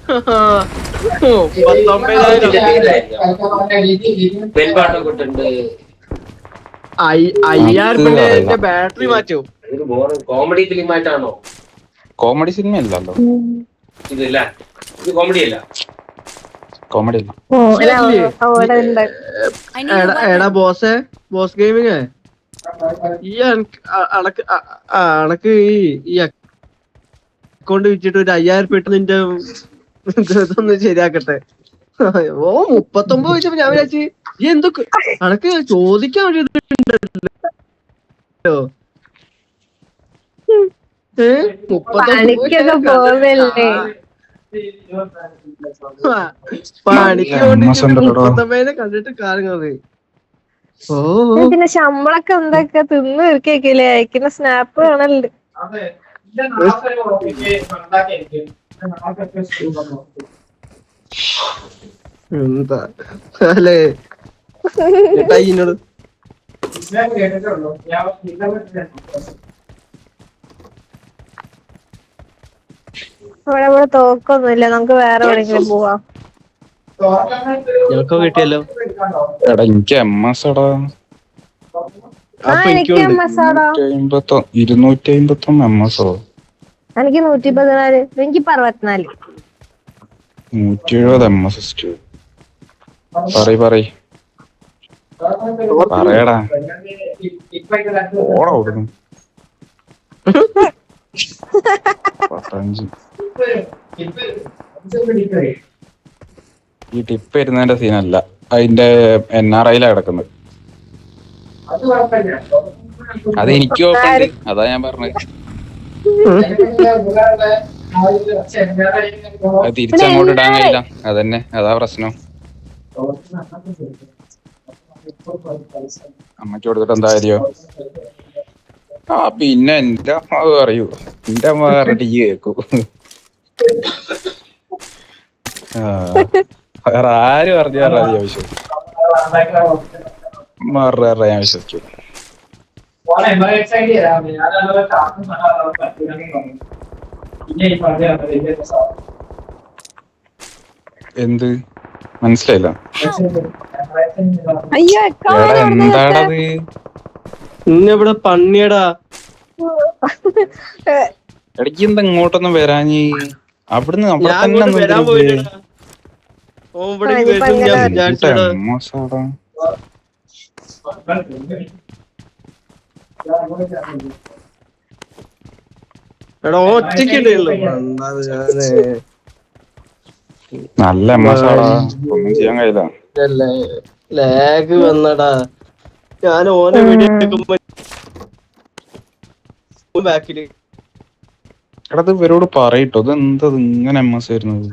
$5000 battery മാറ്റും. Comedy ഫിലിമായിട്ടാണോ? Comedy cinema അല്ലല്ലോ. ഇതില്ല, ഇത് കോമഡി അല്ല. കോമഡി അല്ല. എടാ ബോസ് ഗെയിമിങ് ഈ അണക്ക് ഈ അക്കൗണ്ട് വെച്ചിട്ട് ഒരു 5000 ഇട്ട് നിന്റെ ഇതൊന്ന് ശരിയാക്കട്ടെ. 39 വെച്ചപ്പോ ഞാൻ വിചാരിച്ചു ഈ എന്തൊക്കെ അണക്ക് ചോദിക്കാൻ വേണ്ടിണ്ടല്ലോ. 39 പണിക്ക് വേണ്ടി 39 കണ്ടിട്ട് കാര്യങ്ങള്. പിന്നെ ശമ്പളൊക്കെ എന്തൊക്കെ തിന്ന് തീർക്കേക്കില്ലേ? അയക്കുന്ന സ്നാപ്പ് കാണലുണ്ട്. എന്താ അല്ലേ എന്നോട് ഇവിടെ തോക്കൊന്നുമില്ല, നമുക്ക് വേറെ എവിടെയെങ്കിലും പോവാം. ഞങ്ങൾക്ക് കിട്ടിയല്ലോ. എടാ എനിക്ക് MS എടാ. എനിക്ക് MS ആടാ. 251 MS. എനിക്ക് 114. എനിക്ക് 64. 170 MS. പറയടാ. ഓടാ ഓടുന്നു. ഈ ടിപ്പ് വരുന്നതിന്റെ സീനല്ല, അതിന്റെ NRIയിലാ കിടക്കുന്നത്. അത് എനിക്ക് ഓപ്പണ്ട്, അതാ ഞാൻ പറഞ്ഞത്. അത് തിരിച്ചങ്ങോട്ട് ഇടാൻ കഴിയില്ല, അതന്നെ അതാ പ്രശ്നം. അമ്മയ്ക്ക് കൊടുത്തിട്ട് എന്താ കാര്യോ? പിന്നെ എന്റെ അമ്മ പറയൂ, എന്റെ അമ്മ പറഞ്ഞിട്ട് ഈ കേക്കൂ. വേറെ ആര് പറഞ്ഞു പറഞ്ഞാൽ ഞാൻ വിശ്വസിക്കും. ഞാൻ വിശ്വസിക്കും. എന്ത് മനസ്സിലായില്ല? എന്താണത്? ഇന്നിവിടെ പന്നിയടാ. ഇടയ്ക്ക് എന്താ ഇങ്ങോട്ടൊന്നും വരാഞ്ഞ്? അവിടുന്ന് വരാൻ പോയിട്ടാ. എടാ ഒറ്റയ്ക്കുണ്ടല്ലോ. നല്ല ഒന്നും ചെയ്യാൻ കഴിയില്ല. ലാഗ് വന്നടാ. ഞാൻ ഓനെ വീഡിയോ ബാക്കില്. എടാ ഇവരോട് പറയട്ടോ, ഇത് എന്താ ഇങ്ങനെ MS വരുന്നത്?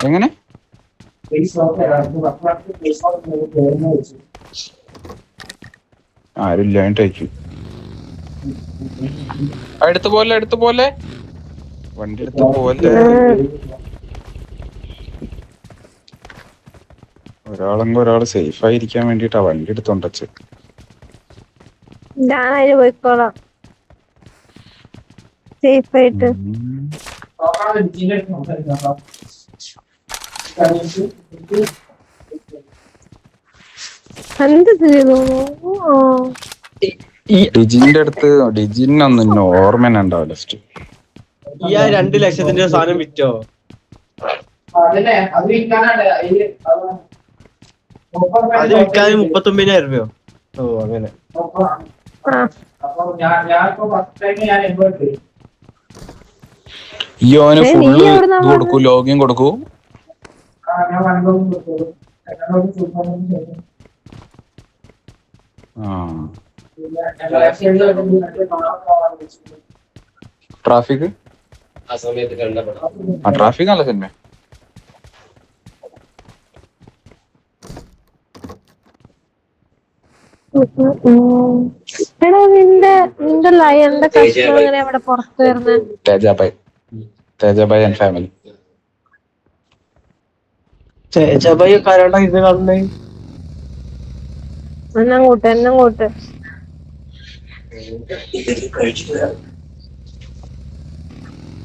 എങ്ങനെ ആരുമില്ലാണ്ടായിരിക്കും. എടുത്തു പോലെ വണ്ടി എടുത്ത് പോലെ. ഒരാള് സേഫ് ആയിരിക്കാൻ വേണ്ടിട്ടാ വണ്ടി എടുത്തോണ്ടച്ച്. ഞാനതിന് പോയിക്കോളാം സേഫ് ആയിട്ട്. എന്ത് ചെയ്തു? ഡിജിന്റെ അടുത്ത് ഡിജിനൊന്നും ഓർമ്മ ഉണ്ടാവില്ല. ഈ 2 ലക്ഷത്തിന്റെ സാധനം വിറ്റോ? അത് വിൽക്കാൻ 39,000 രൂപയോ? ഓ അങ്ങനെ. ഇയോന് ഫുള്ള് കൊടുക്കൂ, ലോഗിൻ കൊടുക്കൂ. ട്രാഫിക് ട്രാഫിക് നല്ല സിനിമ. എടാ നിന്റെ ലയന്റെ കഷ്ണം എങ്ങനെ അവിടെ പുറത്ത് വരുന്നത്? തേജാബായ് ആൻഡ് ഫാമിലി. തേജാബായ് കാരാണ്ടാ ഇത് കാണുന്നേ? എന്നെ കൂട്ട് എന്നെ കൂട്ട്.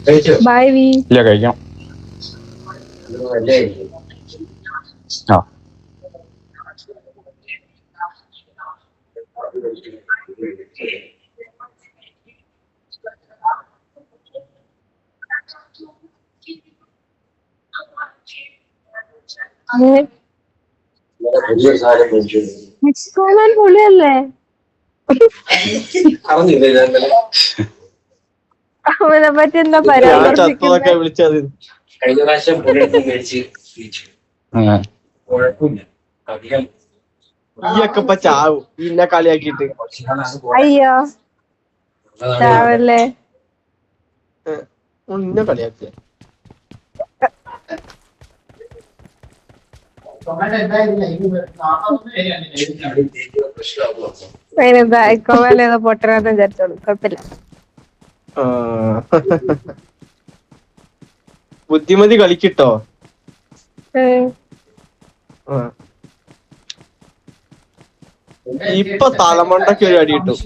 കഴിച്ചോ? ബൈ വി. ഇല്ല കഴിക്കണം. ആ പുതിയൊരു സാധനം മേടിച്ചു. മെക്സിക്കോമാൻ പൊളിയല്ലേ? അറിഞ്ഞില്ല ഇന്നലെ. അവനെ പറ്റി എന്താ ഞാൻ പരാമർശിക്കുന്നത്? ചത്തതൊക്കെ വിളിച്ചത്. കഴിഞ്ഞ പ്രാവശ്യം പുള്ളിയെടുത്ത് മേടിച്ച് കഴിച്ചു. കുഴപ്പമില്ല. അധികം ഈയൊക്കെ ഇപ്പൊ ചാവും ഇന്നെ കളിയാക്കിയിട്ട്. അയ്യോ ചാവല്ലേ. ഇന്നെ കളിയാക്കിയ ബാക്കോമല്ലേ പൊട്ടനാന്ന് വിചാരിച്ചോളൂ, കുഴപ്പമില്ല. ബുദ്ധിമതി കളിക്കിട്ടോ. ഇപ്പൊ തലമണ്ടയ്ക്ക് ഒരു അടി കിട്ടും.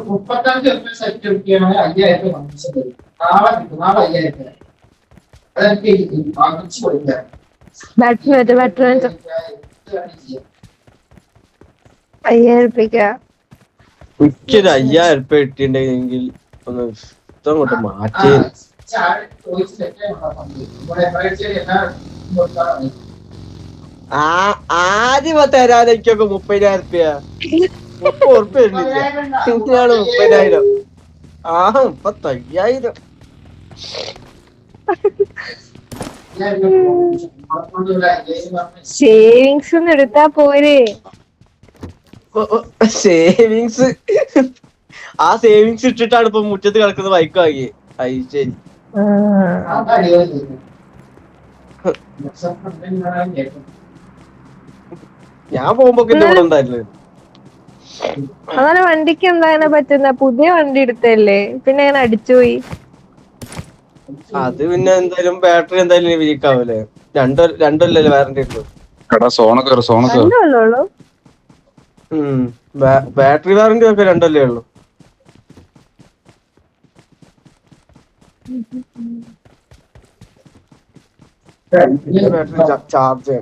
മുപ്പത്തഞ്ച് സെറ്റ് കിട്ടിയാണ് 5000 നാളെ കിട്ടും. നാളെ 5000 എനിക്കൊരു 5000 ഉറുപ്പ്യ കിട്ടിയിട്ടുണ്ടെങ്കിൽ ഒന്ന് ഇഷ്ടം കൊണ്ട് മാറ്റി. ആദ്യം തരാൻ എനിക്കൊക്കെ 30,000 ഉറുപ്പ്യ. 30 ഉറുപ്പ്യ വരുന്നില്ല. ഇങ്ങനെയാണ് 30,000. 35,000. സേവിങ്സ് ഒന്നും എടുത്താ പോരെ. സേവിങ്സ് ആ സേവിങ്സ് ഇട്ടിട്ടാണ് ഇപ്പൊ മുറ്റത്ത് കിടക്കുന്നത് ബൈക്ക് വാങ്ങി. ശരി. ഞാൻ പോകുമ്പോ ഇവിടെ ഉണ്ടായിരുന്നു. അങ്ങനെ വണ്ടിക്ക് എന്താ അങ്ങനെ പറ്റുന്ന? പുതിയ വണ്ടി എടുത്തല്ലേ, പിന്നെ അങ്ങനെ അടിച്ചുപോയി. അത് പിന്നെ എന്തായാലും ബാറ്ററി എന്തായാലും വീക്ക് ആവൂലേ. രണ്ടല്ലേ വാറന്റി ഉള്ളൂ. രണ്ടല്ലോ. ബാറ്ററി വാറന്റി ഒക്കെ 2 ഉള്ളൂ. ബാറ്ററി ചാർജ്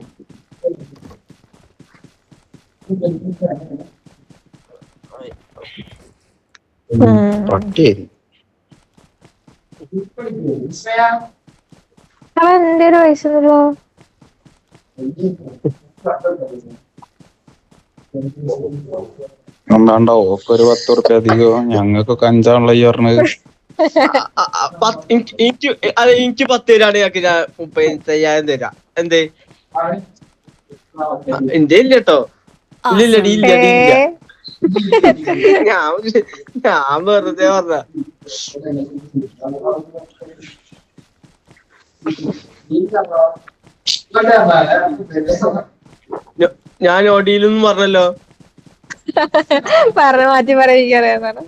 ചെയ്യണം. എന്റെ ഒരു വയസ്സൊന്നുമല്ലോ. എന്താണ്ടോ ഓക്ക് ഒരു 10 ഉറുപ്പ്യ അധികം. ഞങ്ങൾക്കൊക്കെ 5 ഈ പറഞ്ഞത്. എനിക്ക് 10 തരാണ് ഞങ്ങൾക്ക്. ഞാൻ 35,000 തരാം. എന്തേ എന്റെ ഇല്ല കേട്ടോ. ഇല്ല ഞാൻ വെറുതെ പറഞ്ഞ. ഞാൻ ഓടിയിലൊന്നും പറഞ്ഞല്ലോ. പറഞ്ഞ മാറ്റി പറയാനാണ്.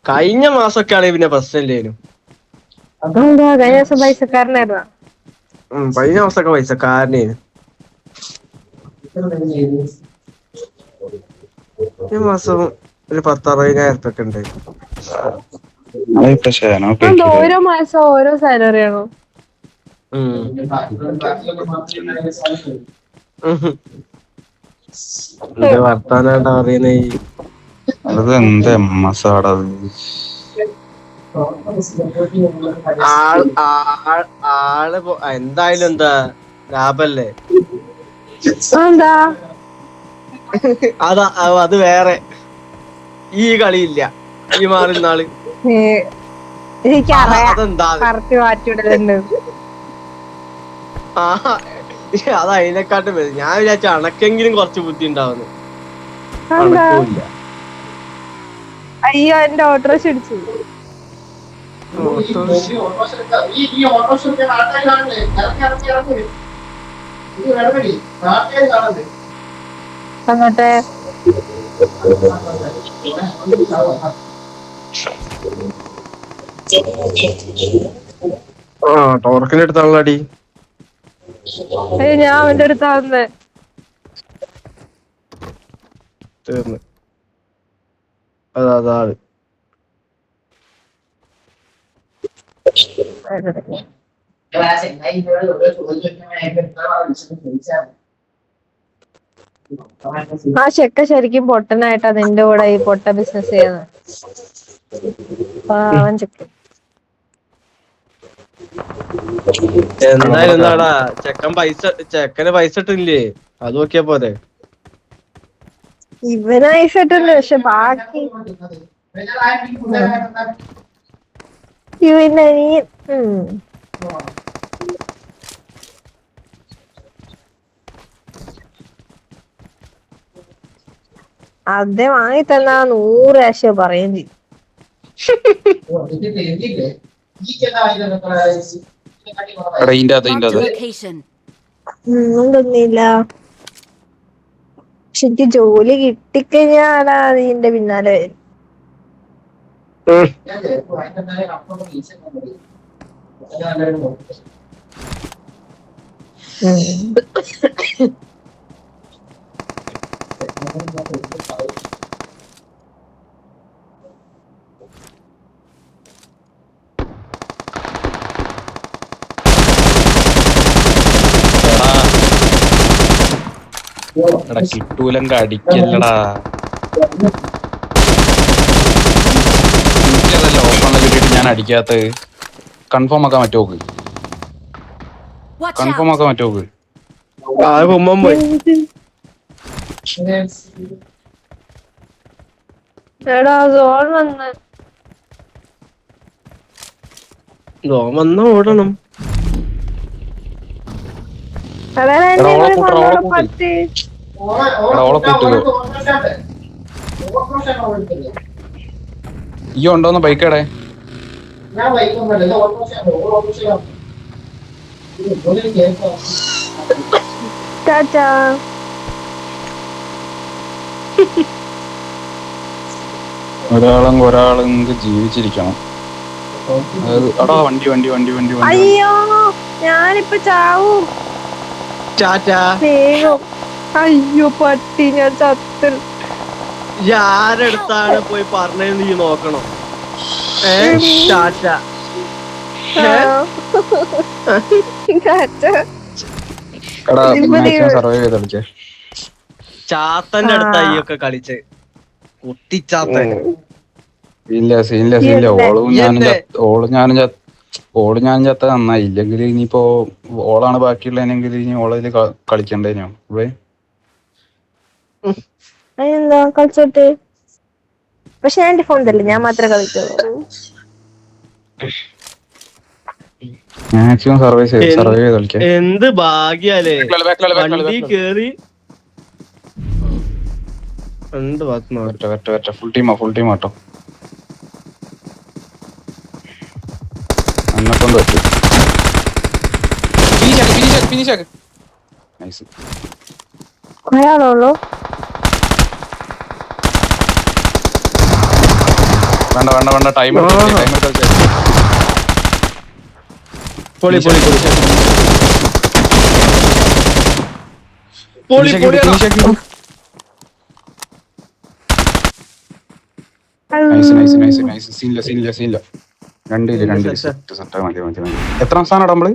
കഴിഞ്ഞ മാസമൊക്കെ ആണെങ്കിൽ പിന്നെ പ്രശ്നമില്ലേനും. അതെന്താ കഴിഞ്ഞ ദിവസം പൈസക്കാരനായിരുന്ന? കഴിഞ്ഞ മാസമൊക്കെ പൈസക്കാരനേനു. ഈ മാസം ഒരു 10,000-60,000 ഉറുപ്പ്യൊക്കെ ഉണ്ട്. ഓരോ മാസം ഓരോ സാലറി ആണോ? വർത്താനാണ്ടാ പറയുന്നേ. അത് എന്താ മസാടത്? ആള് എന്തായാലും എന്താ ലാഭല്ലേ. എന്താ അത് വേറെ. ഈ കളിയില്ല. ഈ മാറുന്നാള് അതെന്താ അത് അതിനെക്കാട്ടും വരും. ഞാൻ വിചാരിച്ച അണക്കെങ്കിലും കുറച്ച് ബുദ്ധി ഉണ്ടാവുന്നു. അണക്കില്ല. അയ്യോ എന്റെ ഓട്ടോറിക്ഷ ഇടിച്ചു. അങ്ങോട്ടെ ആ ടോർക്കിന്റെ അടുത്താണല്ലോ അടി. അയ്യോ ഞാൻ അവന്റെ അടുത്താവുന്നേ. തീർന്ന് അതാണ്. ആ ചെക്ക ശരിക്കും പൊട്ടനായിട്ടാ നിന്റെ കൂടെ ഈ പൊട്ട ബിസിനസ് ചെയ്യുന്നത്. അവൻ ചെക്ക എന്തായാലും എന്താടാ ചെക്കന് പൈസ ഇട്ടില്ലേ? അത് നോക്കിയാ പോരെ. ഇവന് പൈസ ഇട്ടുണ്ട്, പക്ഷെ ബാക്കി ഇവനീ അതെ വാങ്ങി തന്നാ 100 പ്രാവശ്യം പറയും ചെയ്യും. എടാ ഇതിന്റെ അത് Marked a location. ഒന്നുമില്ല. പക്ഷെ എനിക്ക് ജോലി കിട്ടിക്കഴിഞ്ഞാടാ അതിന്റെ പിന്നാലെ വരും. എടാ കിട്ടൂലങ്ക അടിക്കല്ലടാ. എനിക്കതല്ല ഓപ്പണിൽ കിട്ടിയിട്ട് ഞാൻ അടിക്കാത്ത. കൺഫേം ആക്കാൻ പറ്റുമോ? Watch confirm out. ആക്കാൻ പറ്റുമോ? ആ കുമ്മം പോയി. എടാ സോൺ വന്ന് വന്നാ ഓടണം. പത്തി ഈ ഉണ്ടോന്ന് ബൈക്കേടെ? ഞാൻ ബൈക്കൊന്നുമല്ല, ടാറ്റാ. ഒരാളും ജീവിച്ചിരിക്കണം. അടാ വണ്ടി വണ്ടി വണ്ടി വണ്ടി വണ്ടി. അയ്യോ ഞാനിപ്പോ ചാവും. ടാറ്റാ. വേഗം. അയ്യോ പട്ടി ഞാൻ ചത്ത്. ആരടുത്താണ് പോയി പറഞ്ഞത് നീ നോക്കണം. ടാറ്റ. എടാ സർവൈവ് ചെയ്ത് കളിച്ചേ. ചാത്തന്റെ അടുത്തായി ഒക്കെ കളിച്ച് കുട്ടിച്ചാത്തൻ. ഇല്ല സീനില്ല. ഓളും ഞാനും ചത്ത നന്നായി. ഇല്ലെങ്കിൽ ഇനിയിപ്പോ ഓളാണ് ബാക്കിയുള്ളതെങ്കിൽ ഇനി ഓളതില് കളിക്കണ്ടേനോ? എന്താ കളിച്ചോട്ടെ. പക്ഷെ ഞാൻ എന്റെ ഫോൺ തല്ലേ, ഞാൻ മാത്രമേ കളിക്കുള്ളൂ. മാക്സിമം സർവൈവ് ചെയ്ത് കളിക്കാം. എന്ത് ഭാഗ്യാലേ വണ്ടി കേറി. ഫുൾ ടീം ആട്ടോ. എന്നെ കൊണ്ട് പറ്റും. നൈസ്. ഒരാളുള്ളൂ. വേണ്ട ടൈം പൊളി. നൈസ്. സീനില്ല. രണ്ടില് സെറ്റ്. മതി. എത്രാം സ്ഥാനം നമ്മള്?